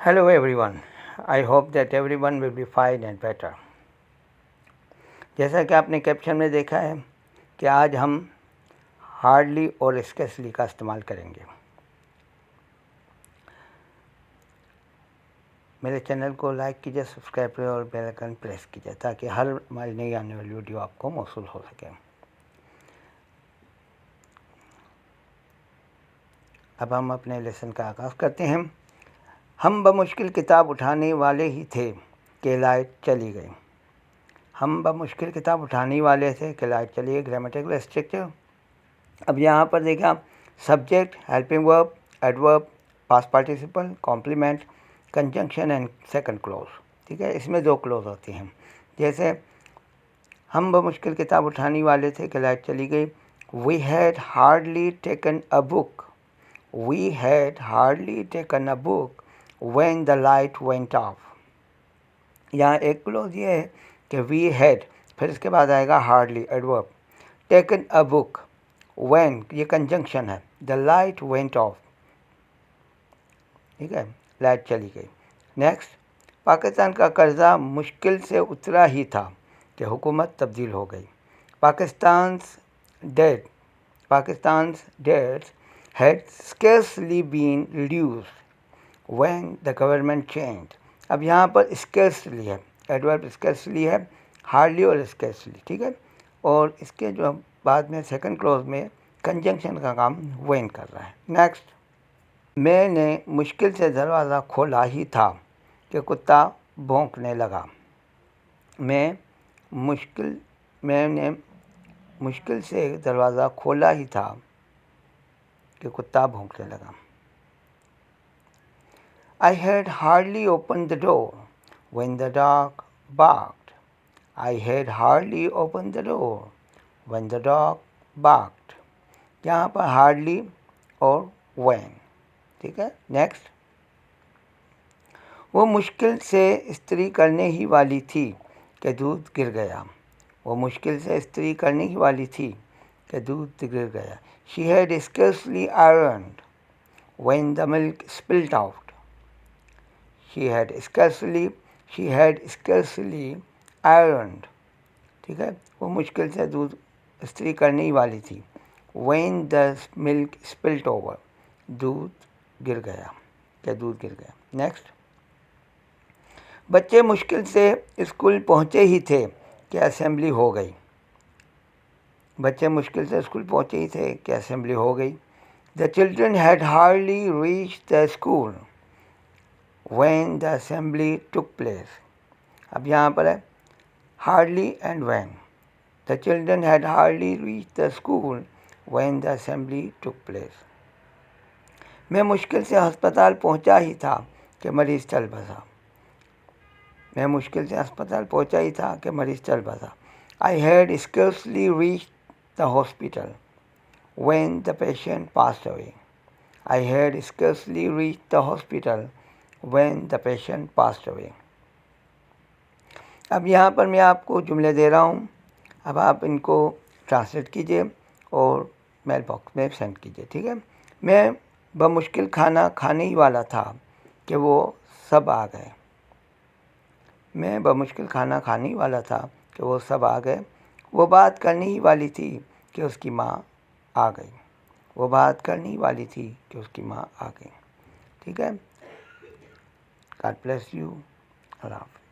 Hello everyone. I hope that everyone will be fine and better. जैसा कि आपने caption में देखा है कि आज हम हार्डली और स्केर्सली का इस्तेमाल करेंगे। मेरे चैनल को लाइक कीजिए, सब्सक्राइब करें और बेल आइकन प्रेस कीजिए ताकि हर हमारी नई आने वाली वीडियो आपको मौसूल हो सके। अब हम अपने लेसन का आगाज़ करते हैं। हम बमुश्किल किताब उठाने वाले ही थे कि लाइट चली गई। हम बमुश्किल किताब उठाने वाले थे कि लाइट चली गई। Grammatical structure. अब यहाँ पर देखा subject, helping verb, adverb, past participle, complement, conjunction and second clause. ठीक है, इसमें दो क्लोज होती हैं। जैसे हम बमुश्किल किताब उठाने वाले थे कि लाइट चली गई। We had hardly taken a book. We had hardly taken a book when the light went off. यहाँ एक क्लोज ये है कि वी हैड, फिर इसके बाद आएगा hardly adverb. Taken a book, when ये कंजंक्शन है, द लाइट वेंट ऑफ। ठीक है, लाइट चली गई। नेक्स्ट, पाकिस्तान का कर्जा मुश्किल से उतरा ही था कि हुकूमत तब्दील हो गई। Pakistan's dates had scarcely been reduced when the government changed. अब यहाँ पर scarcely है, एडवर्ब scarcely है, हार्डली और scarcely। ठीक है, और इसके जो बाद में सेकंड क्लोज में कंजंक्शन का काम when कर रहा है। नेक्स्ट, मैंने मुश्किल से दरवाज़ा खोला ही था कि कुत्ता भौंकने लगा। मैंने मुश्किल से दरवाज़ा खोला ही था कि कुत्ता भौंकने लगा। I had hardly opened the door when the dog barked. I had hardly opened the door when the dog barked. यहाँ पर hardly और when। ठीक है, नेक्स्ट, वो मुश्किल से इस्त्री करने ही वाली थी कि दूध गिर गया। वो मुश्किल से इस्त्री करने ही वाली थी कि दूध गिर गया। She had scarcely ironed when the milk spilled out. She had scarcely ironed. ठीक है, वो मुश्किल से दूध इस्त्री करने ही वाली थी। When the milk spilled over, दूध गिर गया, क्या दूध गिर गया। नेक्स्ट, बच्चे मुश्किल से स्कूल पहुँचे ही थे कि असेंबली हो गई। बच्चे मुश्किल से स्कूल पहुँचे ही थे कि असेंबली हो गई। The children had hardly reached the school when the assembly took place. अब यहाँ पर है hardly and when. The children had hardly reached the school when the assembly took place. मैं मुश्किल से अस्पताल पहुँचा ही था कि मरीज़ चल बसा। मैं मुश्किल से अस्पताल पहुँचा ही था कि मरीज़ चल बसा। I had scarcely reached the hospital when the patient passed away. I had scarcely reached the hospital when the patient passed away. अब यहाँ पर मैं आपको जुमले दे रहा हूँ, अब आप इनको ट्रांसलेट कीजिए और मेल बॉक्स में सेंड कीजिए। ठीक है, मैं बमुश्किल खाना खाने ही वाला था कि वो सब आ गए। मैं बमुश्किल खाना खाने ही वाला था कि वो सब आ गए। वो बात करने ही वाली थी कि उसकी माँ आ गई। वो बात करने वाली थी कि उसकी माँ आ गई। ठीक है, गॉड ब्लेस यू। अल्लाह हाफ़िज़।